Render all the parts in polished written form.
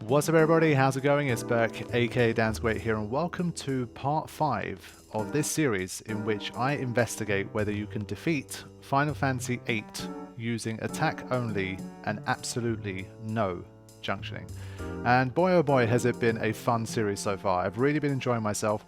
What's up everybody, how's it going? It's Burke, aka Dan's Great here, and welcome to part 5 of this series in which I investigate whether you can defeat Final Fantasy VIII using attack only and absolutely no junctioning. And boy oh boy has it been a fun series so far. I've really been enjoying myself.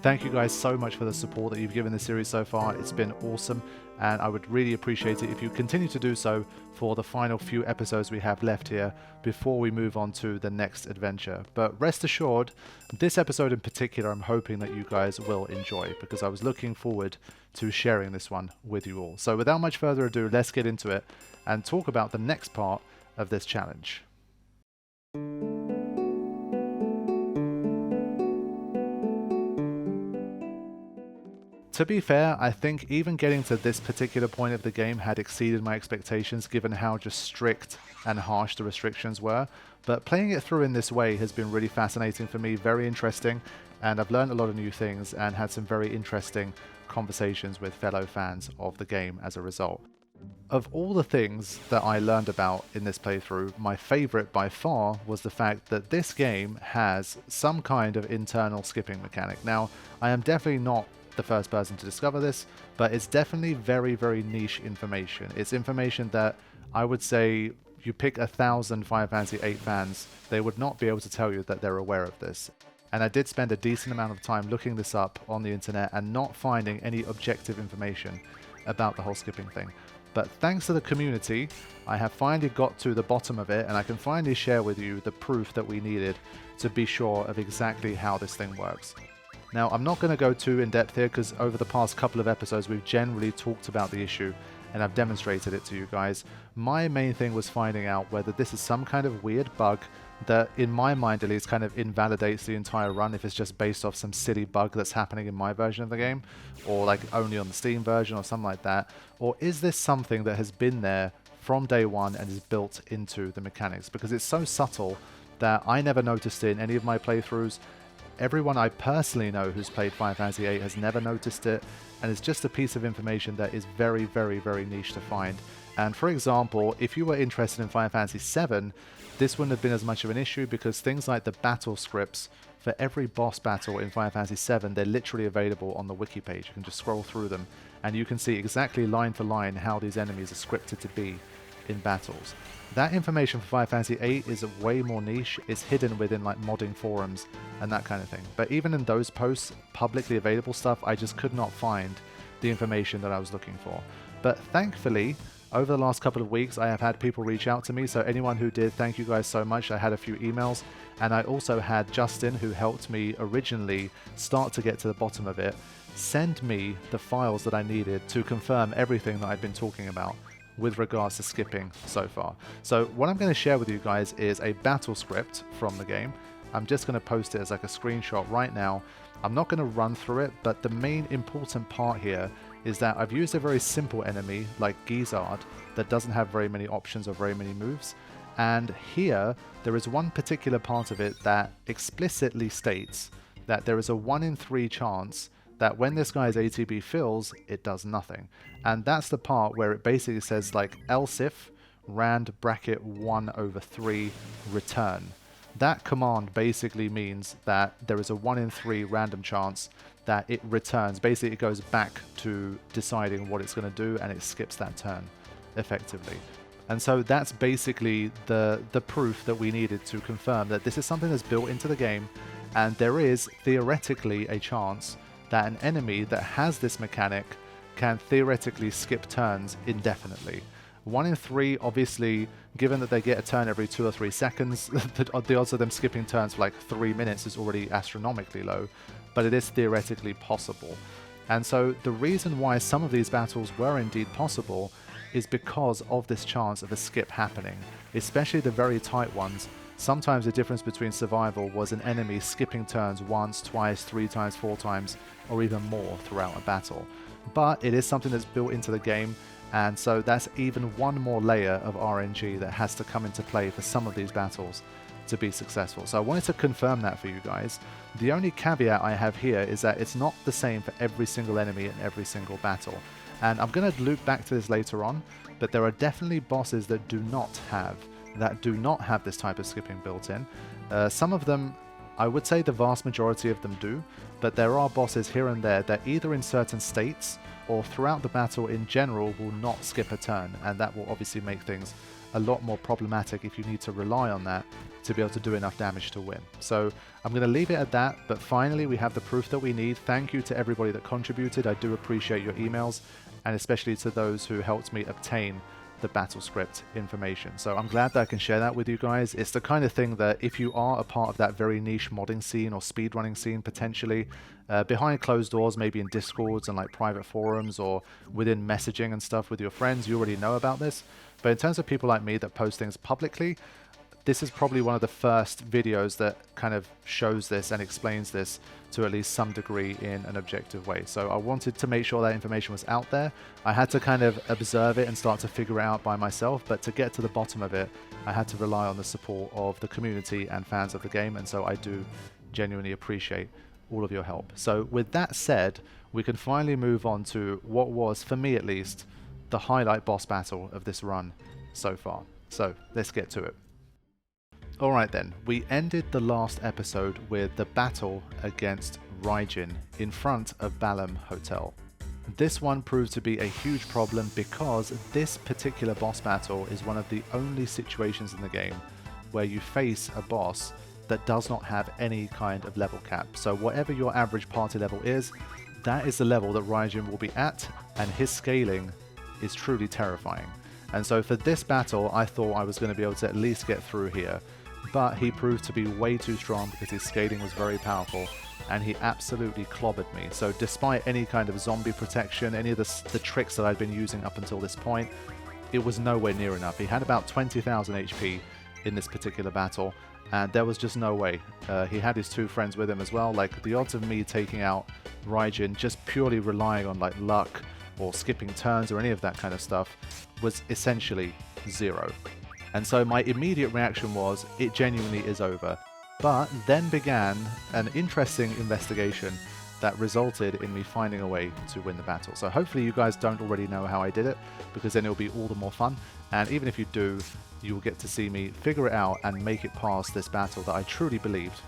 Thank you guys so much for the support that you've given the series so far. It's been awesome, and I would really appreciate it if you continue to do so for the final few episodes we have left here before we move on to the next adventure. But rest assured, this episode in particular I'm hoping that you guys will enjoy, because I was looking forward to sharing this one with you all. So without much further ado, let's get into it and talk about the next part of this challenge. To be fair, I think even getting to this particular point of the game had exceeded my expectations given how just strict and harsh the restrictions were. But playing it through in this way has been really fascinating for me, very interesting, and I've learned a lot of new things and had some very interesting conversations with fellow fans of the game as a result. Of all the things that I learned about in this playthrough, my favorite by far was the fact that this game has some kind of internal skipping mechanic. Now, I am definitely not the first person to discover this, but it's definitely very, very niche information. It's information that I would say you pick 1,000 Final Fantasy VIII fans, they would not be able to tell you that they're aware of this. And I did spend a decent amount of time looking this up on the internet and not finding any objective information about the whole skipping thing. But thanks to the community, I have finally got to the bottom of it, and I can finally share with you the proof that we needed to be sure of exactly how this thing works. Now, I'm not going to go too in depth here because over the past couple of episodes we've generally talked about the issue and I've demonstrated it to you guys. My main thing was finding out whether this is some kind of weird bug that, in my mind at least, kind of invalidates the entire run if it's just based off some silly bug that's happening in my version of the game, or like only on the Steam version or something like that. Or is this something that has been there from day one and is built into the mechanics? Because it's so subtle that I never noticed it in any of my playthroughs. Everyone I personally know who's played Final Fantasy VIII has never noticed it, and it's just a piece of information that is very, very, very niche to find. And for example, if you were interested in Final Fantasy VII, this wouldn't have been as much of an issue because things like the battle scripts for every boss battle in Final Fantasy VII, they're literally available on the wiki page. You can just scroll through them and you can see exactly line for line how these enemies are scripted to be in battles. That information for Final Fantasy VIII is way more niche. It's hidden within like modding forums and that kind of thing. But even in those posts, publicly available stuff, I just could not find the information that I was looking for. But thankfully, over the last couple of weeks, I have had people reach out to me. So anyone who did, thank you guys so much. I had a few emails, and I also had Justin, who helped me originally start to get to the bottom of it, send me the files that I needed to confirm everything that I've been talking about with regards to skipping so far. So what I'm going to share with you guys is a battle script from the game. I'm just going to post it as like a screenshot right now. I'm not going to run through it, but the main important part here is that I've used a very simple enemy like Gizzard that doesn't have very many options or very many moves. And here, there is one particular part of it that explicitly states that there is a 1 in 3 chance that when this guy's ATB fills, it does nothing. And that's the part where it basically says like else if rand bracket 1/3 return. That command basically means that there is a 1 in 3 random chance that it returns. Basically, it goes back to deciding what it's going to do and it skips that turn effectively. And so that's basically the proof that we needed to confirm that this is something that's built into the game, and there is theoretically a chance that an enemy that has this mechanic can theoretically skip turns indefinitely. 1 in 3, obviously, given that they get a turn every 2 or 3 seconds, the odds of them skipping turns for like 3 minutes is already astronomically low, but it is theoretically possible. And so the reason why some of these battles were indeed possible is because of this chance of a skip happening, especially the very tight ones. Sometimes the difference between survival was an enemy skipping turns once, twice, 3 times, 4 times, or even more throughout a battle. But it is something that's built into the game, and so that's even one more layer of RNG that has to come into play for some of these battles to be successful. So I wanted to confirm that for you guys. The only caveat I have here is that it's not the same for every single enemy in every single battle. And I'm going to loop back to this later on, but there are definitely bosses that do not have that do not have this type of skipping built in. Some of them, I would say the vast majority of them do, but there are bosses here and there that either in certain states or throughout the battle in general will not skip a turn, and that will obviously make things a lot more problematic if you need to rely on that to be able to do enough damage to win. So I'm going to leave it at that, but finally we have the proof that we need. Thank you to everybody that contributed. I do appreciate your emails, and especially to those who helped me obtain the battle script information. So I'm glad that I can share that with you guys. It's the kind of thing that if you are a part of that very niche modding scene or speedrunning scene potentially, behind closed doors, maybe in Discords and like private forums or within messaging and stuff with your friends, you already know about this. But in terms of people like me that post things publicly, this is probably one of the first videos that kind of shows this and explains this to at least some degree in an objective way. So I wanted to make sure that information was out there. I had to kind of observe it and start to figure it out by myself, but to get to the bottom of it, I had to rely on the support of the community and fans of the game, and so I do genuinely appreciate all of your help. So with that said, we can finally move on to what was, for me at least, the highlight boss battle of this run so far. So let's get to it. Alright then, we ended the last episode with the battle against Raijin in front of Balamb Hotel. This one proved to be a huge problem because this particular boss battle is one of the only situations in the game where you face a boss that does not have any kind of level cap. So whatever your average party level is, that is the level that Raijin will be at, and his scaling is truly terrifying. And so for this battle, I thought I was going to be able to at least get through here. But he proved to be way too strong because his scaling was very powerful, and he absolutely clobbered me. So despite any kind of zombie protection, any of the tricks that I'd been using up until this point, it was nowhere near enough. He had about 20,000 HP in this particular battle, and there was just no way. He had his two friends with him as well. Like, the odds of me taking out Raijin just purely relying on like luck or skipping turns or any of that kind of stuff was essentially zero. And so my immediate reaction was, it genuinely is over. But then began an interesting investigation that resulted in me finding a way to win the battle. So hopefully you guys don't already know how I did it, because then it'll be all the more fun. And even if you do, you will get to see me figure it out and make it past this battle that I truly believed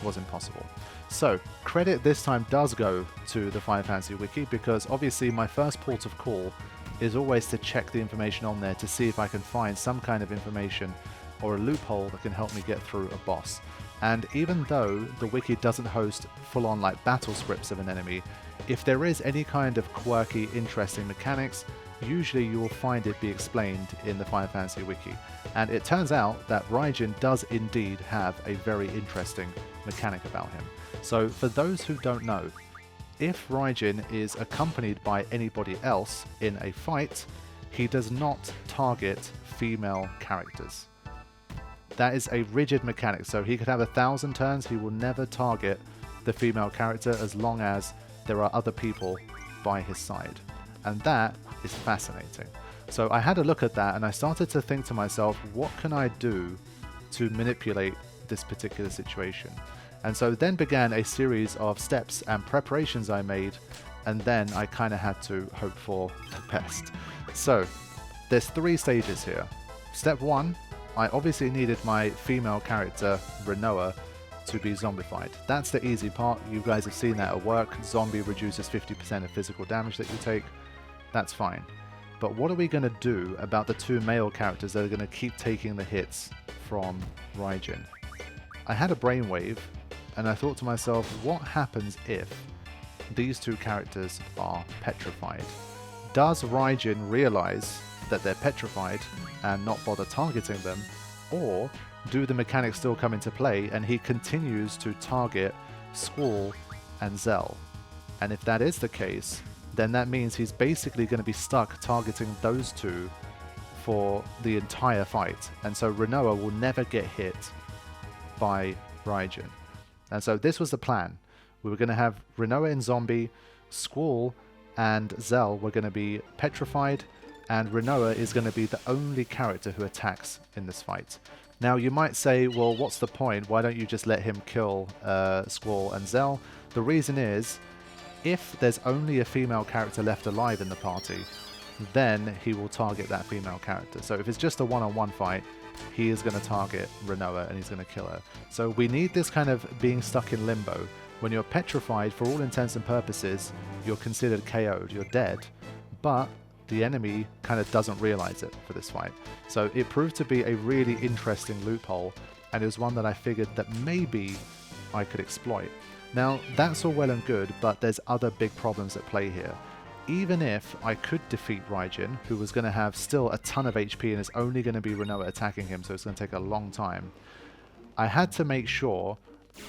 was impossible. So credit this time does go to the Final Fantasy Wiki, because obviously my first port of call is always to check the information on there to see if I can find some kind of information or a loophole that can help me get through a boss. And even though the wiki doesn't host full-on like battle scripts of an enemy, if there is any kind of quirky, interesting mechanics, usually you will find it be explained in the Final Fantasy Wiki. And it turns out that Raijin does indeed have a very interesting mechanic about him. So for those who don't know, if Raijin is accompanied by anybody else in a fight, he does not target female characters. That is a rigid mechanic, so he could have 1,000 turns, he will never target the female character as long as there are other people by his side. And that is fascinating. So I had a look at that and I started to think to myself, what can I do to manipulate this particular situation? And so then began a series of steps and preparations I made, and then I kind of had to hope for the best. So there's 3 stages here. Step 1, I obviously needed my female character, Rinoa, to be zombified. That's the easy part. You guys have seen that at work. Zombie reduces 50% of physical damage that you take. That's fine. But what are we going to do about the 2 male characters that are going to keep taking the hits from Raijin? I had a brainwave, and I thought to myself, what happens if these 2 characters are petrified? Does Raijin realize that they're petrified and not bother targeting them, or do the mechanics still come into play and he continues to target Squall and Zell? And if that is the case, then that means he's basically going to be stuck targeting those 2 for the entire fight, and so Rinoa will never get hit by Raijin. And so this was the plan. We were going to have Rinoa in zombie, Squall and Zell were going to be petrified, and Rinoa is going to be the only character who attacks in this fight. Now you might say, well, what's the point? Why don't you just let him kill Squall and Zell? The reason is, if there's only a female character left alive in the party, then he will target that female character. So if it's just a one-on-one fight, he is going to target Rinoa and he's going to kill her. So we need this kind of being stuck in limbo. When you're petrified, for all intents and purposes, you're considered KO'd, you're dead, but the enemy kind of doesn't realize it for this fight. So it proved to be a really interesting loophole, and it was one that I figured that maybe I could exploit. Now, that's all well and good, but there's other big problems at play here. Even if I could defeat Raijin, who was going to have still a ton of HP and it's only going to be Rinoa attacking him, so it's going to take a long time, I had to make sure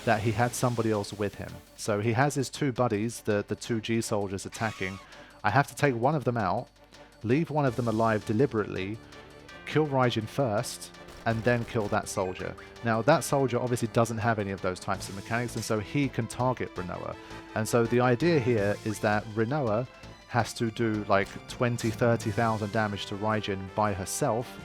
that he had somebody else with him. So he has his two buddies, the two G soldiers attacking. I have to take one of them out, leave one of them alive deliberately, kill Raijin first, and then kill that soldier. Now that soldier obviously doesn't have any of those types of mechanics, and so he can target Rinoa. And so the idea here is that Rinoa has to do like 20,000-30,000 damage to Raijin by herself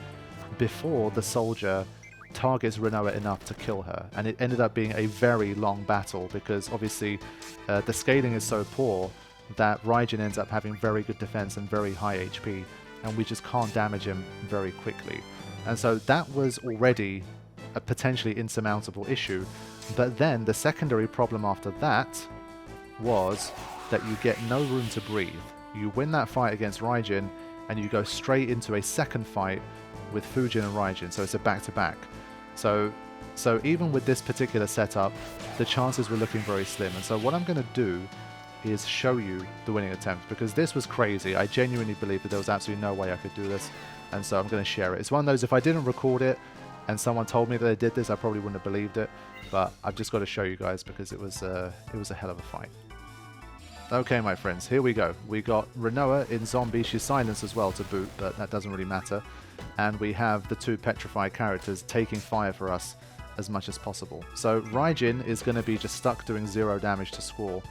before the soldier targets Rinoa enough to kill her. And it ended up being a very long battle because obviously the scaling is so poor that Raijin ends up having very good defense and very high HP, and we just can't damage him very quickly. And so that was already a potentially insurmountable issue. But then the secondary problem after that was that you get no room to breathe. You win that fight against Raijin and you go straight into a second fight with Fujin and Raijin, so it's a back-to-back. So even with this particular setup, the chances were looking very slim. And so what I'm going to do is show you the winning attempt, because this was crazy. I genuinely believe that there was absolutely no way I could do this, and so I'm going to share it. It's one of those, if I didn't record it and someone told me that they did this, I probably wouldn't have believed it, but I've just got to show you guys because it was a hell of a fight. Okay, my friends, here we go. We got Rinoa in zombie. She's silenced as well to boot, but that doesn't really matter. And we have the two petrified characters taking fire for us as much as possible. So Raijin is going to be just stuck doing 0 damage to Squall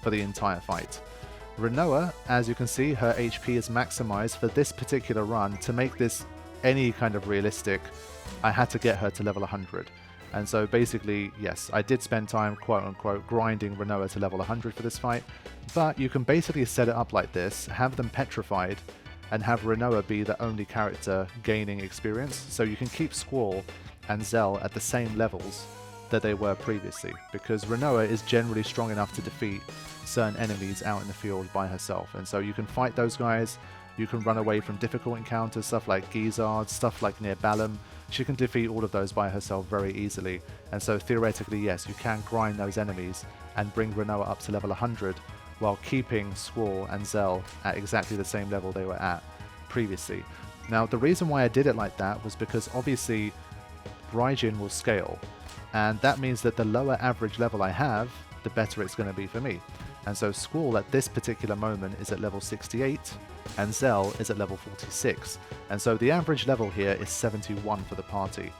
for the entire fight. Rinoa, as you can see, her HP is maximized for this particular run. To make this any kind of realistic, I had to get her to level 100. And so basically, yes, I did spend time, quote-unquote, grinding Rinoa to level 100 for this fight, but you can basically set it up like this, have them petrified, and have Rinoa be the only character gaining experience, so you can keep Squall and Zell at the same levels that they were previously, because Rinoa is generally strong enough to defeat certain enemies out in the field by herself, and so you can fight those guys, you can run away from difficult encounters, stuff like Gizzard, stuff like near Balamb. She can defeat all of those by herself very easily, and so theoretically, yes, you can grind those enemies and bring Rinoa up to level 100 while keeping Squall and Zell at exactly the same level they were at previously. Now, the reason why I did it like that was because obviously Raijin will scale, and that means that the lower average level I have, the better it's going to be for me. And so Squall at this particular moment is at level 68 and Zell is at level 46. And so the average level here is 71 for the party.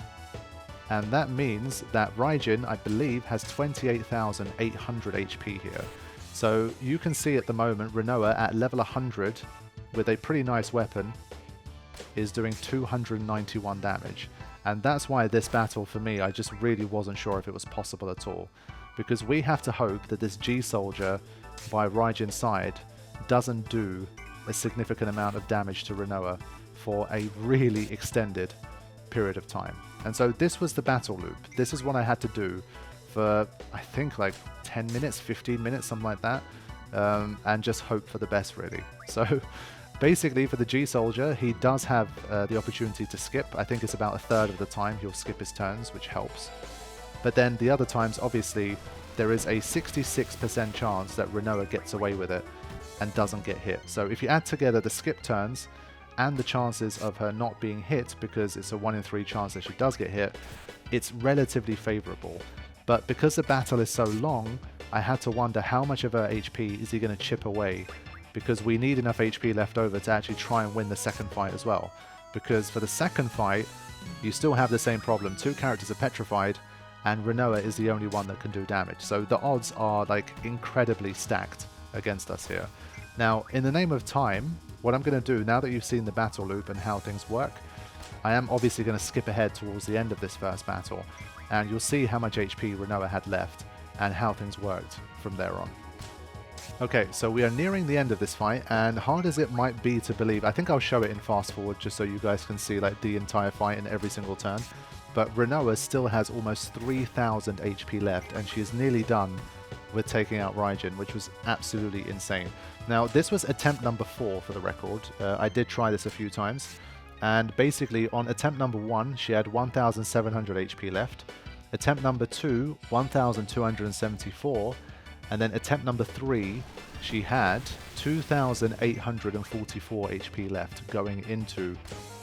And that means that Raijin, I believe, has 28,800 HP here. So you can see at the moment Rinoa at level 100 with a pretty nice weapon is doing 291 damage. And that's why this battle for me, I just really wasn't sure if it was possible at all. Because we have to hope that this G soldier by Raijin's side doesn't do a significant amount of damage to Rinoa for a really extended period of time. And so this was the battle loop. This is what I had to do for, I think, like 10 minutes, 15 minutes, something like that, and just hope for the best, really. So basically, for the G soldier, he does have the opportunity to skip. I think it's about a third of the time he'll skip his turns, which helps. But then the other times, obviously, there is a 66% chance that Rinoa gets away with it and doesn't get hit. So if you add together the skip turns and the chances of her not being hit, because it's a 1 in 3 chance that she does get hit, it's relatively favorable. But because the battle is so long, I had to wonder how much of her HP is he going to chip away, because we need enough HP left over to actually try and win the second fight as well. Because for the second fight, you still have the same problem. 2 characters are petrified, and Rinoa is the only one that can do damage. So the odds are like incredibly stacked against us here. Now, in the name of time, what I'm going to do, now that you've seen the battle loop and how things work, I am obviously going to skip ahead towards the end of this first battle, and you'll see how much HP Rinoa had left and how things worked from there on. Okay, so we are nearing the end of this fight, and hard as it might be to believe, I think I'll show it in fast forward just so you guys can see like the entire fight in every single turn. But Rinoa still has almost 3,000 HP left, and she is nearly done with taking out Raijin, which was absolutely insane. Now, this was attempt number 4 for the record. I did try this a few times, and basically on attempt number 1, she had 1,700 HP left. Attempt number 2, 1,274. And then attempt number 3, she had 2,844 HP left going into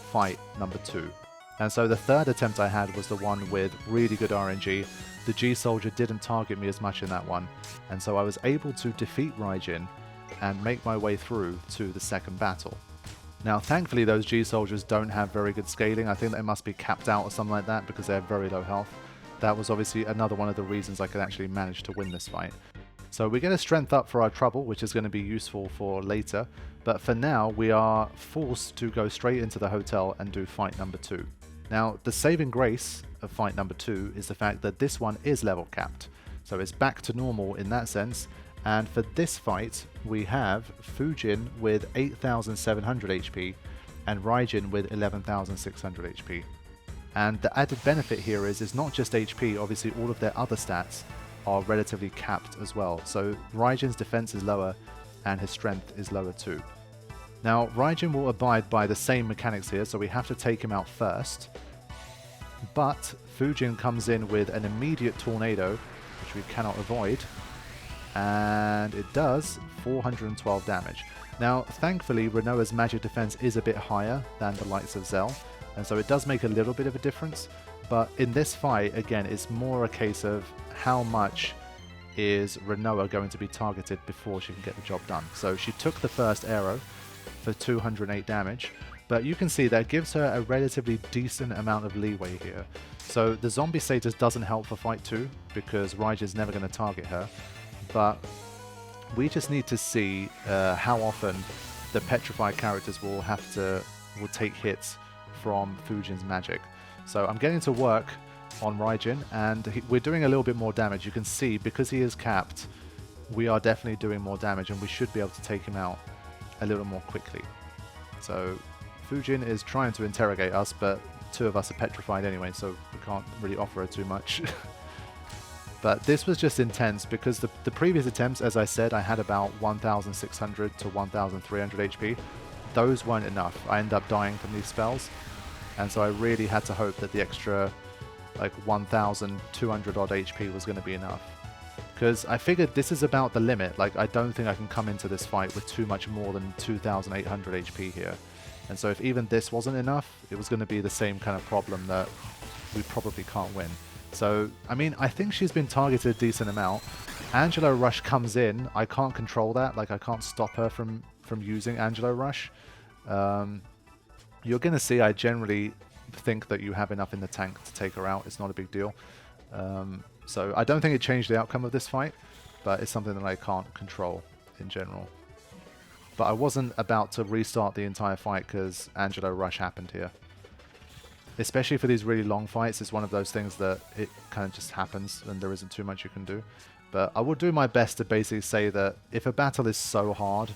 fight number 2. And so the third attempt I had was the one with really good RNG. The G Soldier didn't target me as much in that one. And so I was able to defeat Raijin and make my way through to the second battle. Now, thankfully, those G Soldiers don't have very good scaling. I think they must be capped out or something like that because they have very low health. That was obviously another one of the reasons I could actually manage to win this fight. So we get a strength up for our trouble, which is going to be useful for later. But for now, we are forced to go straight into the hotel and do fight number 2. Now, the saving grace of fight number 2 is the fact that this one is level capped. So it's back to normal in that sense. And for this fight, we have Fujin with 8,700 HP and Raijin with 11,600 HP. And the added benefit here is not just HP, obviously all of their other stats are relatively capped as well. So Raijin's defense is lower and his strength is lower too. Now Raijin will abide by the same mechanics here, so we have to take him out first. But Fujin comes in with an immediate tornado, which we cannot avoid. And it does 412 damage. Now thankfully Rinoa's magic defense is a bit higher than the likes of Zell, and so it does make a little bit of a difference. But in this fight, again, it's more a case of how much is Rinoa going to be targeted before she can get the job done. So she took the first arrow for 208 damage, but you can see that gives her a relatively decent amount of leeway here. So the zombie status doesn't help for fight 2 because Raijin's never going to target her, but we just need to see how often the petrified characters will take hits from Fujin's magic. So I'm getting to work on Raijin, and we're doing a little bit more damage. You can see, because he is capped, we are definitely doing more damage, and we should be able to take him out a little more quickly. So Fujin is trying to interrogate us, but 2 of us are petrified anyway, so we can't really offer her too much. But this was just intense, because the previous attempts, as I said, I had about 1,600 to 1,300 HP. Those weren't enough. I ended up dying from these spells. And so I really had to hope that the extra like 1,200 odd HP was going to be enough. Because I figured this is about the limit. Like, I don't think I can come into this fight with too much more than 2,800 HP here. And so if even this wasn't enough, it was going to be the same kind of problem that we probably can't win. So, I mean, I think she's been targeted a decent amount. Angelo Rush comes in. I can't control that. Like, I can't stop her from using Angelo Rush. You're going to see I generally think that you have enough in the tank to take her out. It's not a big deal. So I don't think it changed the outcome of this fight, but it's something that I can't control in general. But I wasn't about to restart the entire fight because Angelo Rush happened here. Especially for these really long fights, it's one of those things that it kind of just happens and there isn't too much you can do. But I will do my best to basically say that if a battle is so hard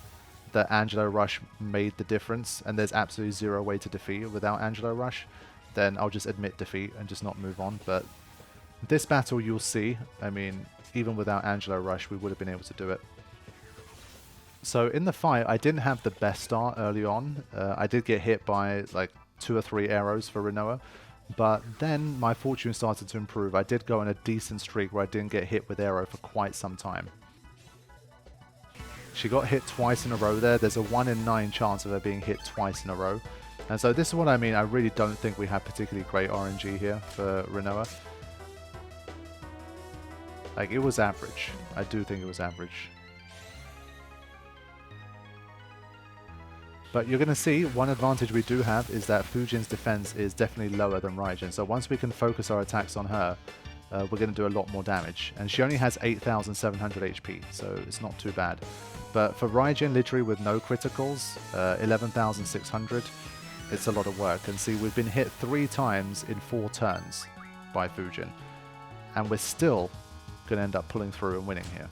that Angelo Rush made the difference, and there's absolutely zero way to defeat it without Angelo Rush, then I'll just admit defeat and just not move on. But this battle, you'll see, I mean, even without Angelo Rush, we would have been able to do it. So in the fight, I didn't have the best start early on. I did get hit by like 2 or 3 arrows for Rinoa, but then my fortune started to improve. I did go on a decent streak where I didn't get hit with arrow for quite some time. She got hit twice in a row there. There's a 1 in 9 chance of her being hit twice in a row. And so this is what I mean. I really don't think we have particularly great RNG here for Rinoa. Like, it was average. I do think it was average. But you're going to see one advantage we do have is that Fujin's defense is definitely lower than Raijin. So once we can focus our attacks on her, we're going to do a lot more damage. And she only has 8,700 HP, so it's not too bad. But for Raijin, literally with no criticals, 11,600, it's a lot of work. And see, we've been hit 3 times in 4 turns by Fujin. And we're still going to end up pulling through and winning here.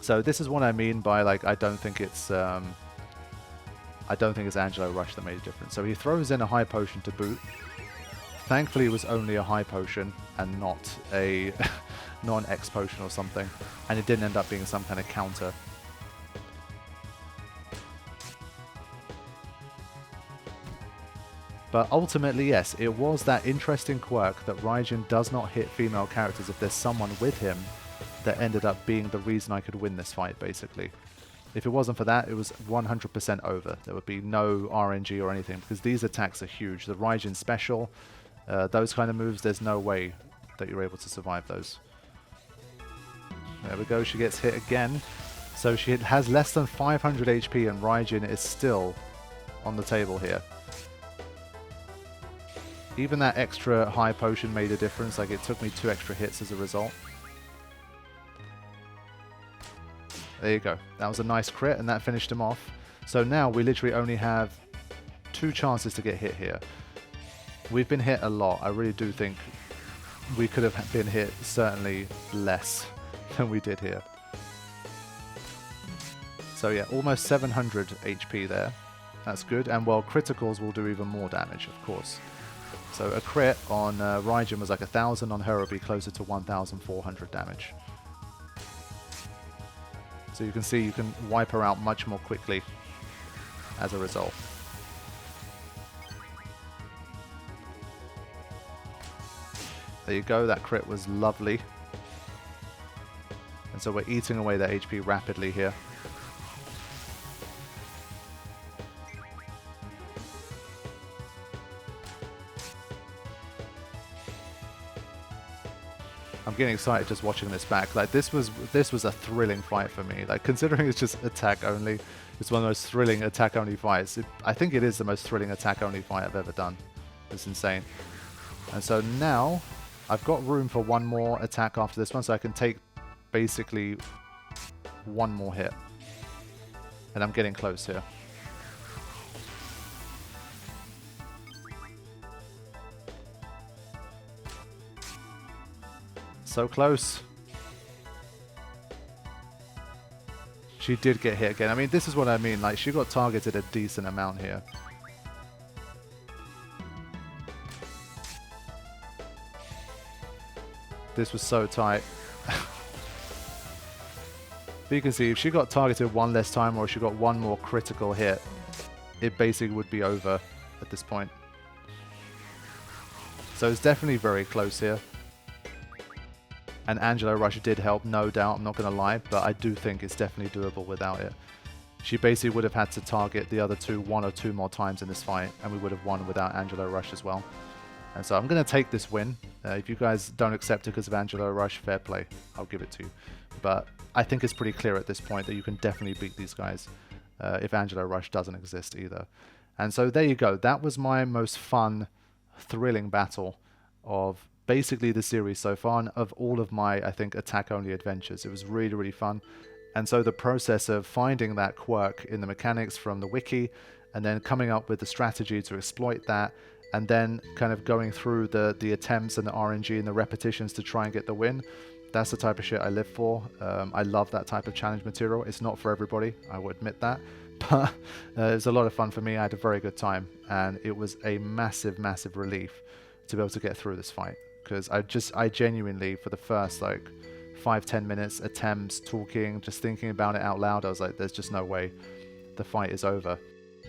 So this is what I mean by, like, I don't think it's Angelo Rush that made a difference. So he throws in a high potion to boot. Thankfully, it was only a high potion and not a not an X potion or something, and it didn't end up being some kind of counter. But ultimately, yes, it was that interesting quirk that Raijin does not hit female characters if there's someone with him that ended up being the reason I could win this fight, basically. If it wasn't for that, it was 100% over. There would be no RNG or anything, because these attacks are huge. The Raijin special, those kind of moves, there's no way that you're able to survive those. There we go, she gets hit again. So she has less than 500 HP, and Raijin is still on the table here. Even that extra high potion made a difference, like it took me 2 extra hits as a result. There you go. That was a nice crit, and that finished him off. So now we literally only have 2 chances to get hit here. We've been hit a lot. I really do think we could have been hit certainly less than we did here. So yeah, almost 700 HP there. That's good. And well, criticals will do even more damage, of course. So a crit on Raijin was like 1,000, on her it would be closer to 1,400 damage. So you can see you can wipe her out much more quickly as a result. There you go, that crit was lovely. And so we're eating away that HP rapidly here. I'm getting excited just watching this back. Like this was a thrilling fight for me. Like considering it's just attack only, it's one of the most thrilling attack only fights. I think it is the most thrilling attack only fight I've ever done. It's insane. And so now I've got room for one more attack after this one, so I can take basically one more hit. And I'm getting close here. So close. She did get hit again. I mean, this is what I mean. Like, she got targeted a decent amount here. This was so tight. But you can see, if she got targeted one less time, or if she got one more critical hit, it basically would be over at this point. So it's definitely very close here. And Angelo Rush did help, no doubt, I'm not going to lie, but I do think it's definitely doable without it. She basically would have had to target the other two 1 or 2 more times in this fight, and we would have won without Angelo Rush as well. And so I'm going to take this win. If you guys don't accept it because of Angelo Rush, fair play, I'll give it to you. But I think it's pretty clear at this point that you can definitely beat these guys if Angelo Rush doesn't exist either. And so there you go, that was my most fun, thrilling battle of basically the series so far, and of all of my, I think, attack-only adventures. It was really, really fun. And so the process of finding that quirk in the mechanics from the wiki, and then coming up with the strategy to exploit that, and then kind of going through the attempts and the RNG and the repetitions to try and get the win, that's the type of shit I live for. I love that type of challenge material. It's not for everybody, I will admit that. But it was a lot of fun for me. I had a very good time, and it was a massive, massive relief to be able to get through this fight. Because I genuinely, for the first like 5-10 minutes, attempts, talking, just thinking about it out loud, I was like, there's just no way the fight is over.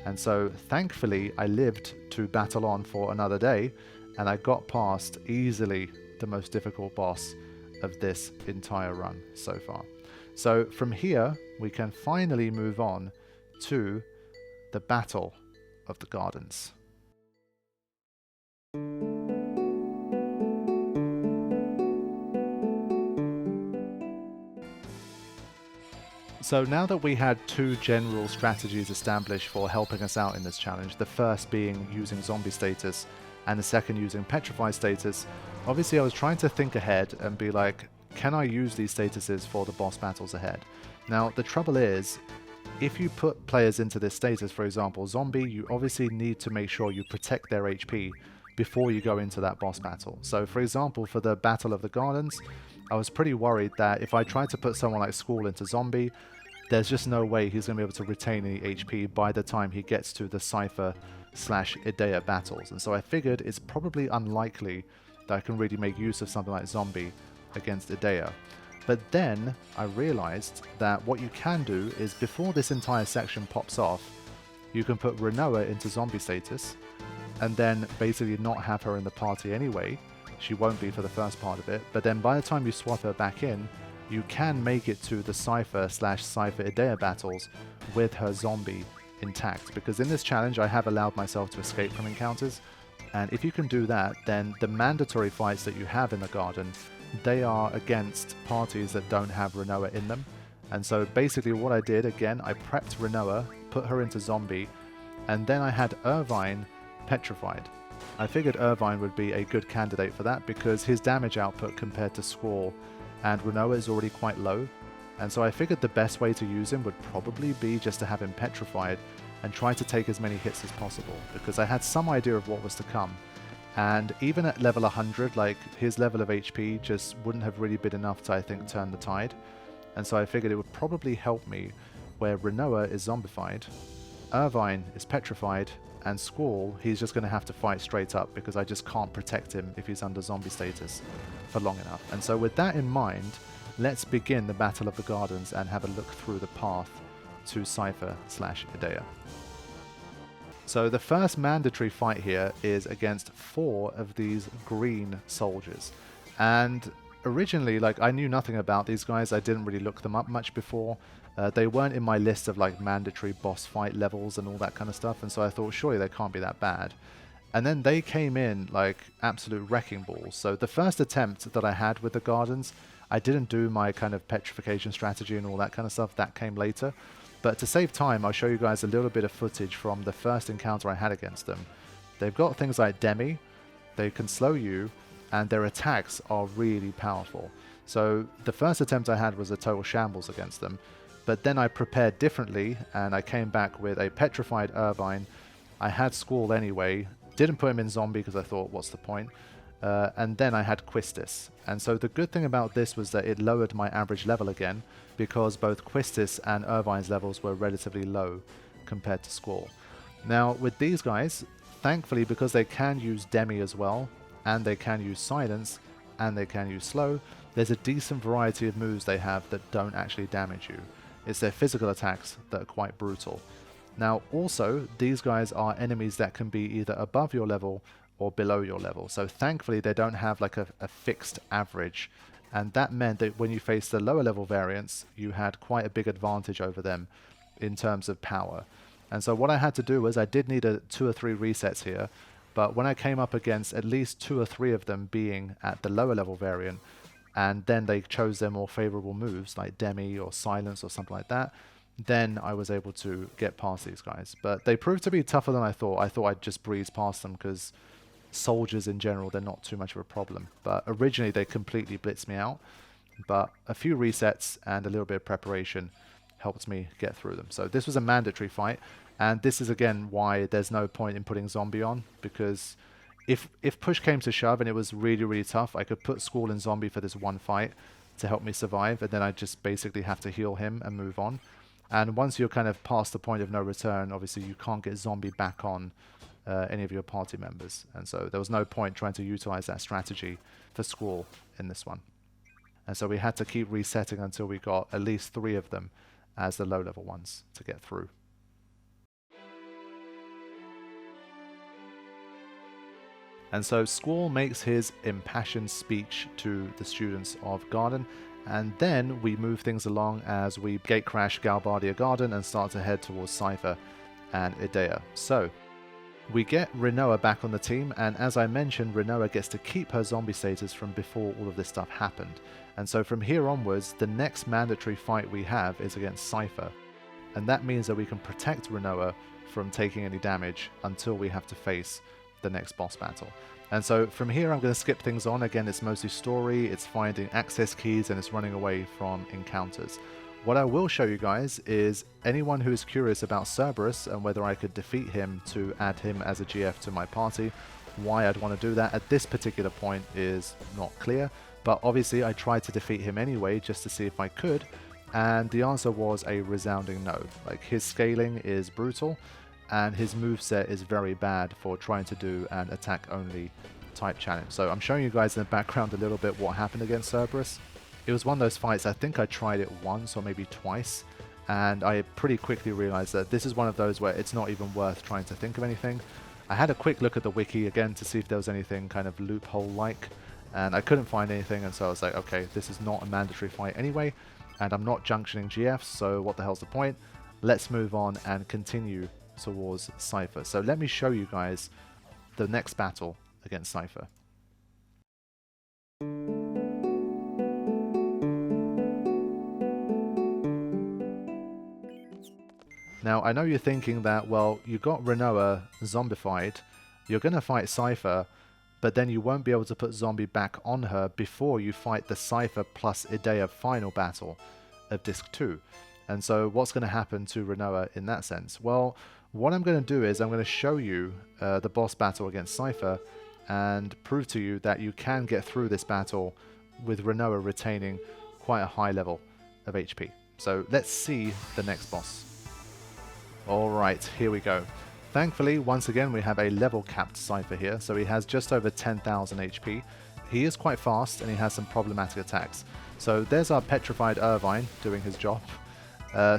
And so thankfully I lived to battle on for another day, and I got past easily the most difficult boss of this entire run so far. So from here we can finally move on to the Battle of the Gardens. So now that we had 2 general strategies established for helping us out in this challenge, the first being using zombie status and the second using petrify status, obviously I was trying to think ahead and be like, can I use these statuses for the boss battles ahead? Now the trouble is, if you put players into this status, for example zombie, you obviously need to make sure you protect their HP before you go into that boss battle. So for example, for the Battle of the Gardens, I was pretty worried that if I tried to put someone like Squall into zombie, there's just no way he's going to be able to retain any HP by the time he gets to the Cypher/Idea battles. And so I figured it's probably unlikely that I can really make use of something like zombie against Idea. But then I realized that what you can do is, before this entire section pops off, you can put Rinoa into zombie status and then basically not have her in the party anyway. She won't be for the first part of it, but then by the time you swap her back in, you can make it to the Cypher/Cypher-Idea battles with her zombie intact. Because in this challenge I have allowed myself to escape from encounters, and if you can do that, then the mandatory fights that you have in the garden, they are against parties that don't have Rinoa in them. And so basically what I did, again, I prepped Rinoa, put her into zombie, and then I had Irvine petrified. I figured Irvine would be a good candidate for that because his damage output compared to Squall and Rinoa is already quite low. And so I figured the best way to use him would probably be just to have him petrified and try to take as many hits as possible, because I had some idea of what was to come. And even at level 100, like, his level of HP just wouldn't have really been enough to, I think, turn the tide. And so I figured it would probably help me where Rinoa is zombified, Irvine is petrified, and Squall, he's just going to have to fight straight up because I just can't protect him if he's under zombie status for long enough. And so with that in mind, let's begin the Battle of the Gardens and have a look through the path to Cypher/Idea. So the first mandatory fight here is against 4 of these green soldiers. And originally, like, I knew nothing about these guys. I didn't really look them up much before. They weren't in my list of like mandatory boss fight levels and all that kind of stuff, and so I thought surely they can't be that bad. And then they came in like absolute wrecking balls. So the first attempt that I had with the Gardens, I didn't do my kind of petrification strategy and all that kind of stuff. That came later. But to save time, I'll show you guys a little bit of footage from the first encounter I had against them. They've got things like Demi, they can slow you, and their attacks are really powerful. So the first attempt I had was a total shambles against them, but then I prepared differently, and I came back with a petrified Irvine. I had Squall anyway, didn't put him in zombie because I thought, what's the point? And then I had Quistis. And so the good thing about this was that it lowered my average level again, because both Quistis and Irvine's levels were relatively low compared to Squall. Now with these guys, thankfully, because they can use Demi as well, and they can use Silence, and they can use Slow, there's a decent variety of moves they have that don't actually damage you. It's their physical attacks that are quite brutal. Now also, these guys are enemies that can be either above your level or below your level. So thankfully they don't have like a fixed average. And that meant that when you faced the lower level variants, you had quite a big advantage over them in terms of power. And so what I had to do was, I did need 2 or 3 resets here, but when I came up against at least 2 or 3 of them being at the lower level variant, and then they chose their more favorable moves like Demi or Silence or something like that, then I was able to get past these guys. But they proved to be tougher than I thought. I thought I'd just breeze past them because soldiers in general, they're not too much of a problem. But originally they completely blitzed me out, but a few resets and a little bit of preparation helped me get through them. So this was a mandatory fight, and this is again why there's no point in putting zombie on, because if push came to shove and it was really, really tough, I could put Squall and zombie for this one fight to help me survive, and then I just basically have to heal him and move on. And once you're kind of past the point of no return, obviously you can't get zombie back on any of your party members. And so there was no point trying to utilize that strategy for Squall in this one. And so we had to keep resetting until we got at least 3 of them as the low level ones to get through. And so Squall makes his impassioned speech to the students of Garden, and then we move things along as we gate crash Galbardia Garden and start to head towards Cypher and Idea. So we get Rinoa back on the team, and as I mentioned, Rinoa gets to keep her zombie status from before all of this stuff happened. And so from here onwards, the next mandatory fight we have is against Cypher, and that means that we can protect Rinoa from taking any damage until we have to face the next boss battle. And so from here I'm going to skip things on. Again, it's mostly story, it's finding access keys, and it's running away from encounters. What I will show you guys is anyone who is curious about Cerberus and whether I could defeat him to add him as a GF to my party, Why I'd want to do that at this particular point is not clear, but obviously I tried to defeat him anyway just to see if I could, and the answer was a resounding no. Like, his scaling is brutal, and his moveset is very bad for trying to do an attack-only type challenge. So I'm showing you guys in the background a little bit what happened against Cerberus. It was one of those fights, I think I tried it once or maybe twice, and I pretty quickly realized that this is one of those where it's not even worth trying to think of anything. I had a quick look at the wiki again to see if there was anything kind of loophole-like, and I couldn't find anything, and so I was like, okay, this is not a mandatory fight anyway, and I'm not junctioning GFs, so what the hell's the point? Let's move on and continue towards Cypher. So let me show you guys the next battle against Cypher. Now, I know you're thinking that, well, you got Rinoa zombified, you're going to fight Cypher, but then you won't be able to put Zombie back on her before you fight the Cypher plus Idea final battle of Disc 2. And so what's going to happen to Rinoa in that sense? Well, what I'm going to do is I'm going to show you the boss battle against Cypher and prove to you that you can get through this battle with Rinoa retaining quite a high level of HP. So let's see the next boss. Alright, here we go. Thankfully, once again, we have a level capped Cypher here, so he has just over 10,000 HP. He is quite fast and he has some problematic attacks. So there's our petrified Irvine doing his job.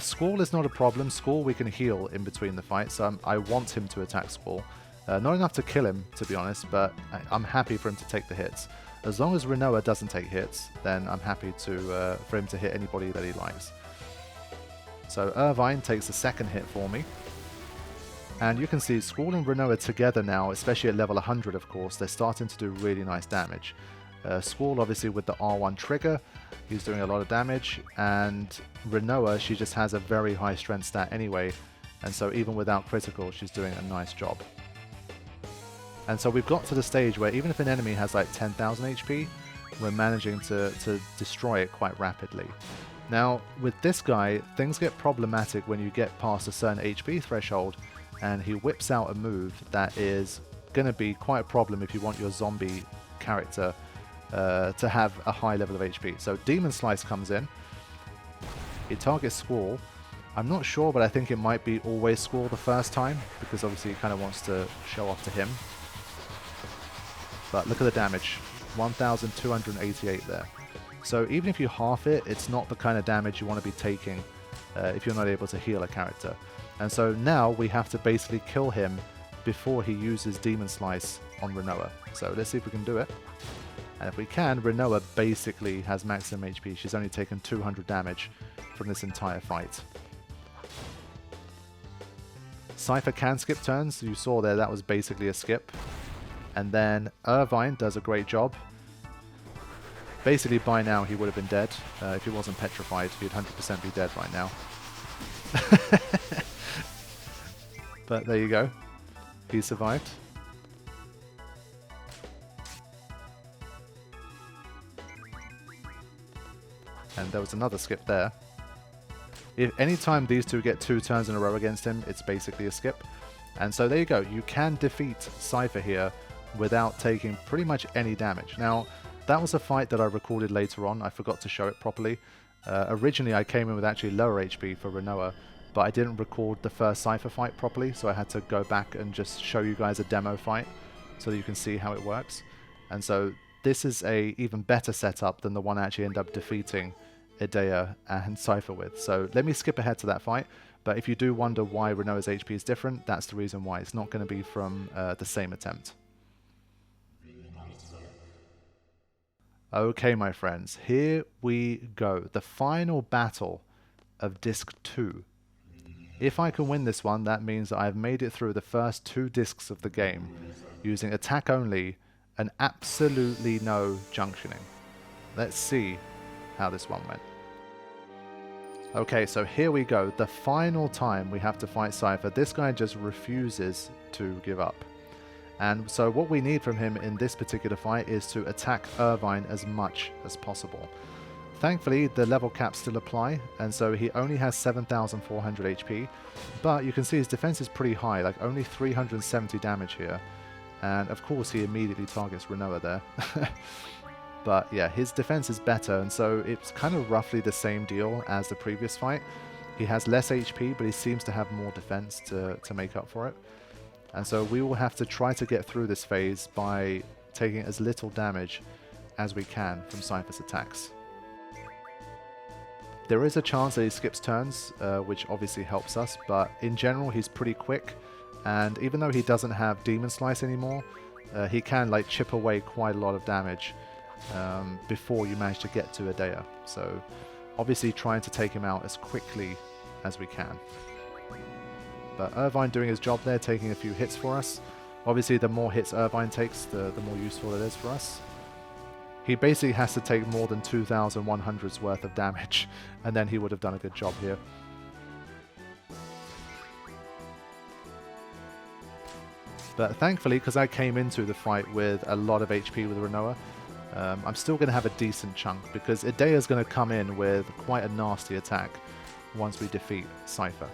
Squall is not a problem. Squall we can heal in between the fights, so I want him to attack Squall. Not enough to kill him, to be honest, but I'm happy for him to take the hits. As long as Rinoa doesn't take hits, then I'm happy to for him to hit anybody that he likes. So Irvine takes the second hit for me. And you can see Squall and Rinoa together now, especially at level 100 of course, they're starting to do really nice damage. Squall obviously with the R1 trigger, he's doing a lot of damage, and Rinoa, she just has a very high strength stat anyway, and so even without critical, she's doing a nice job. And so we've got to the stage where even if an enemy has like 10,000 HP, we're managing to destroy it quite rapidly. Now, with this guy, things get problematic when you get past a certain HP threshold, and he whips out a move that is going to be quite a problem if you want your zombie character to have a high level of HP. So Demon Slice comes in, he targets Squall. I'm not sure, but I think it might be always Squall the first time, because obviously he kind of wants to show off to him. But look at the damage, 1,288 there. So even if you half it, it's not the kind of damage you want to be taking if you're not able to heal a character. And so now we have to basically kill him before he uses Demon Slice on Rinoa. So let's see if we can do it. And if we can, Rinoa basically has maximum HP. She's only taken 200 damage from this entire fight. Cypher can skip turns. You saw there that was basically a skip. And then Irvine does a great job. Basically, by now, he would have been dead. If he wasn't petrified, he'd 100% be dead right now. But there you go. He survived. And there was another skip there. If anytime these two get 2 turns in a row against him, it's basically a skip. And so there you go. You can defeat Cypher here without taking pretty much any damage. Now, that was a fight that I recorded later on. I forgot to show it properly. Originally, I came in with actually lower HP for Rinoa, but I didn't record the first Cypher fight properly, so I had to go back and just show you guys a demo fight so that you can see how it works. And so this is a even better setup than the one I actually end up defeating Idea and Cypher with. So let me skip ahead to that fight, but if you do wonder why Rinoa's HP is different, that's the reason why. It's not going to be from the same attempt. Okay, my friends, here we go. The final battle of Disc 2. If I can win this one, that means that I've made it through the first 2 discs of the game using attack only and absolutely no junctioning. Let's see how this one went. Okay, so here we go. The final time we have to fight Cypher. This guy just refuses to give up. And so what we need from him in this particular fight is to attack Irvine as much as possible. Thankfully, the level caps still apply, and so he only has 7,400 HP, but you can see his defense is pretty high, like only 370 damage here. And of course he immediately targets Renoa there. But yeah, his defense is better, and so it's kind of roughly the same deal as the previous fight. He has less HP, but he seems to have more defense to make up for it. And so we will have to try to get through this phase by taking as little damage as we can from Cypher's attacks. There is a chance that he skips turns, which obviously helps us, but in general he's pretty quick, and even though he doesn't have Demon Slice anymore, he can like chip away quite a lot of damage before you manage to get to Idea. So obviously trying to take him out as quickly as we can. But Irvine doing his job there, taking a few hits for us. Obviously the more hits Irvine takes, the more useful it is for us. He basically has to take more than 2,100's worth of damage, and then he would have done a good job here. But thankfully, because I came into the fight with a lot of HP with Renoa, I'm still going to have a decent chunk, because Idea is going to come in with quite a nasty attack once we defeat Cypher.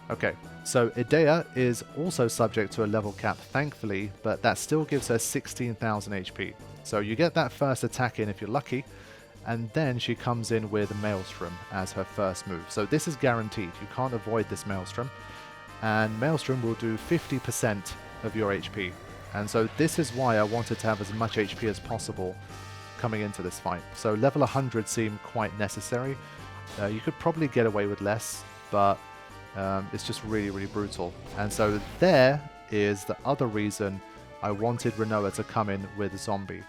Okay, so Idea is also subject to a level cap, thankfully, but that still gives her 16,000 HP. So you get that first attack in if you're lucky, and then she comes in with Maelstrom as her first move. So this is guaranteed, you can't avoid this Maelstrom, and Maelstrom will do 50% of your HP. And so this is why I wanted to have as much HP as possible coming into this fight. So level 100 seemed quite necessary. You could probably get away with less, but it's just really, really brutal. And so there is the other reason I wanted Renoa to come in with Zombie.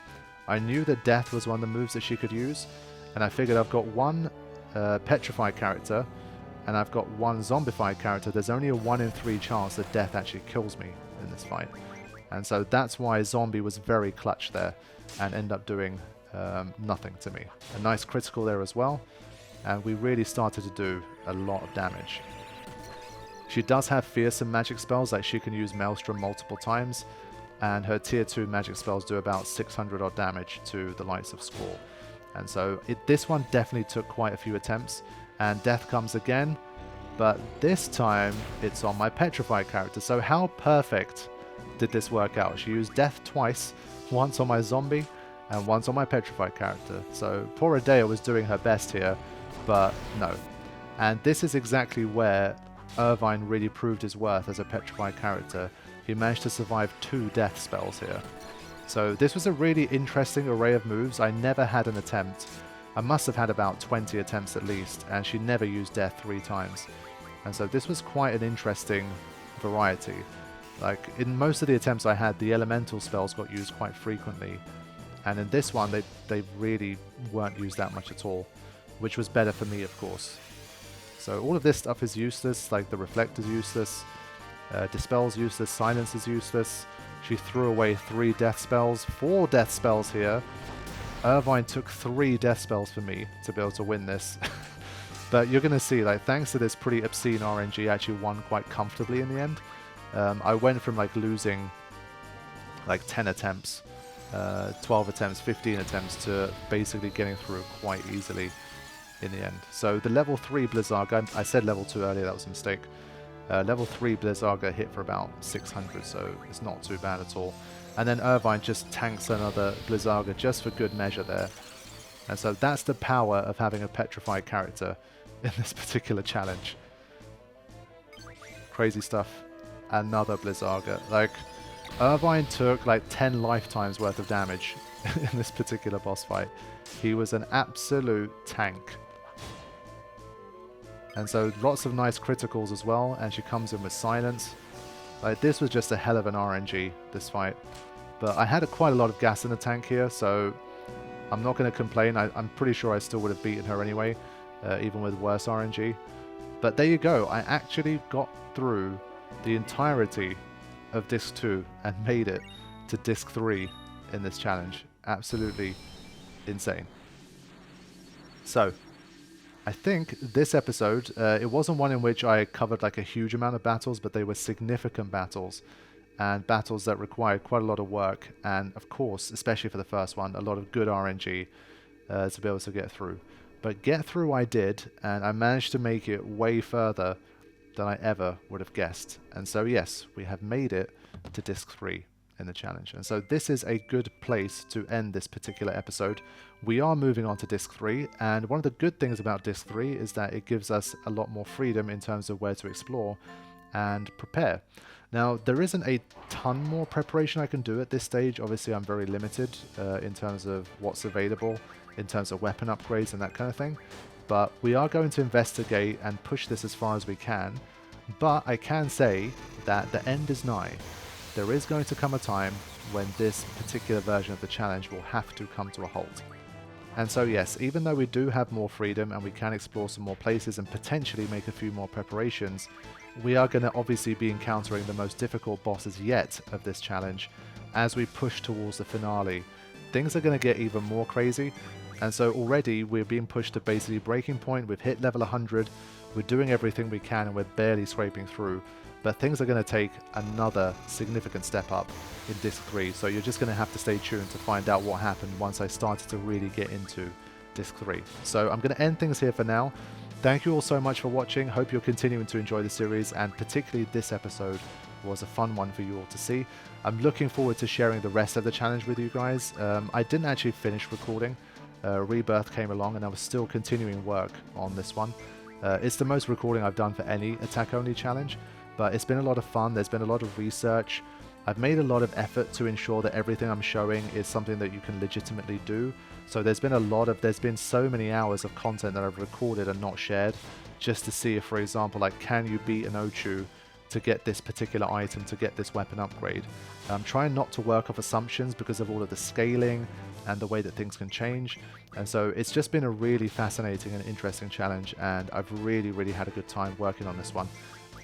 I knew that Death was one of the moves that she could use, and I figured I've got one Petrified character, and I've got one Zombified character. There's only a 1 in 3 chance that Death actually kills me in this fight. And so that's why Zombie was very clutch there, and ended up doing nothing to me. A nice critical there as well, and we really started to do a lot of damage. She does have fearsome magic spells, like she can use Maelstrom multiple times, and her tier 2 magic spells do about 600 odd damage to the likes of Squall. And so this one definitely took quite a few attempts, and Death comes again, but this time it's on my Petrified character. So how perfect did this work out? She used Death twice, once on my Zombie and once on my Petrified character. So poor Idea was doing her best here, but no. And this is exactly where Irvine really proved his worth as a Petrified character. He managed to survive 2 death spells here. So this was a really interesting array of moves. I never had an attempt. I must have had about 20 attempts at least, and she never used death 3 times. And so this was quite an interesting variety. Like, in most of the attempts I had, the elemental spells got used quite frequently. And in this one, they really weren't used that much at all, which was better for me, of course. So all of this stuff is useless, like the Reflector's useless, Dispel's useless, Silence is useless. She threw away 3 death spells, 4 death spells here. Irvine took 3 death spells for me to be able to win this. But you're going to see, like, thanks to this pretty obscene RNG, I actually won quite comfortably in the end. I went from like losing like 10 attempts, 12 attempts, 15 attempts to basically getting through quite easily in the end. So the level 3 Blizzaga, I said level 2 earlier, that was a mistake. Level 3 Blizzaga hit for about 600, so it's not too bad at all. And then Irvine just tanks another Blizzaga just for good measure there. And so that's the power of having a Petrified character in this particular challenge. Crazy stuff. Another Blizzaga. Like, Irvine took like 10 lifetimes worth of damage in this particular boss fight. He was an absolute tank. And so lots of nice criticals as well, and she comes in with Silence. Like, this was just a hell of an RNG, this fight. But I had quite a lot of gas in the tank here, so I'm not going to complain. I'm pretty sure I still would have beaten her anyway, even with worse RNG. But there you go. I actually got through the entirety of Disc 2 and made it to Disc 3 in this challenge. Absolutely insane. So, I think this episode, it wasn't one in which I covered like a huge amount of battles, but they were significant battles, and battles that required quite a lot of work, and of course, especially for the first one, a lot of good RNG to be able to get through. But get through I did, and I managed to make it way further than I ever would have guessed. And so yes, we have made it to disc 3 in the challenge. And so this is a good place to end this particular episode. We are moving on to disc 3, and one of the good things about disc 3 is that it gives us a lot more freedom in terms of where to explore and prepare. Now, there isn't a ton more preparation I can do at this stage. Obviously, I'm very limited in terms of what's available, in terms of weapon upgrades and that kind of thing. But we are going to investigate and push this as far as we can. But I can say that the end is nigh. There is going to come a time when this particular version of the challenge will have to come to a halt. And so yes, even though we do have more freedom and we can explore some more places and potentially make a few more preparations, we are going to obviously be encountering the most difficult bosses yet of this challenge as we push towards the finale. Things are going to get even more crazy, and so already we're being pushed to basically breaking point. We've hit level 100, we're doing everything we can and we're barely scraping through. But things are going to take another significant step up in disc 3, so you're just going to have to stay tuned to find out what happened once I started to really get into disc 3. So I'm going to end things here for now. Thank you all so much for watching. Hope you're continuing to enjoy the series, and particularly this episode was a fun one for you all to see. I'm looking forward to sharing the rest of the challenge with you guys. I didn't actually finish recording. Rebirth came along and I was still continuing work on this one. It's the most recording I've done for any attack-only challenge. But it's been a lot of fun. There's been a lot of research. I've made a lot of effort to ensure that everything I'm showing is something that you can legitimately do. So there's been so many hours of content that I've recorded and not shared, just to see if, for example, like, can you beat an Ochu to get this particular item, to get this weapon upgrade. I'm trying not to work off assumptions because of all of the scaling and the way that things can change. And so it's just been a really fascinating and interesting challenge, and I've really had a good time working on this one.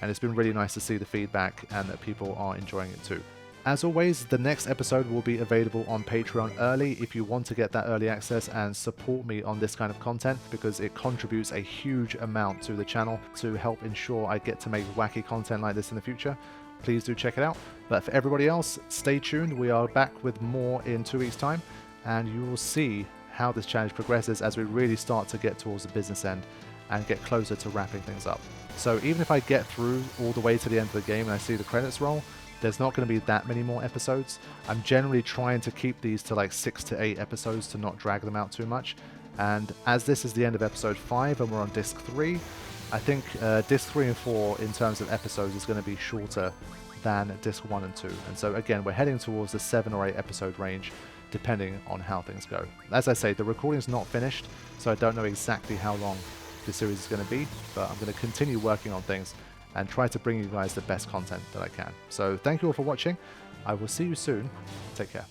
And it's been really nice to see the feedback and that people are enjoying it too. As always, the next episode will be available on Patreon early if you want to get that early access and support me on this kind of content, because it contributes a huge amount to the channel to help ensure I get to make wacky content like this in the future. Please do check it out. But for everybody else, stay tuned. We are back with more in 2 weeks' time, and you will see how this challenge progresses as we really start to get towards the business end and get closer to wrapping things up. So even if I get through all the way to the end of the game and I see the credits roll, there's not going to be that many more episodes. I'm generally trying to keep these to like 6 to 8 episodes to not drag them out too much. And as this is the end of episode 5 and we're on disc 3, I think disc 3 and 4 in terms of episodes is going to be shorter than disc 1 and 2. And so again, we're heading towards the 7 or 8 episode range, depending on how things go. As I say, the recording's not finished, so I don't know exactly how long the series is going to be, but I'm going to continue working on things and try to bring you guys the best content that I can. So thank you all for watching. I will see you soon. Take care.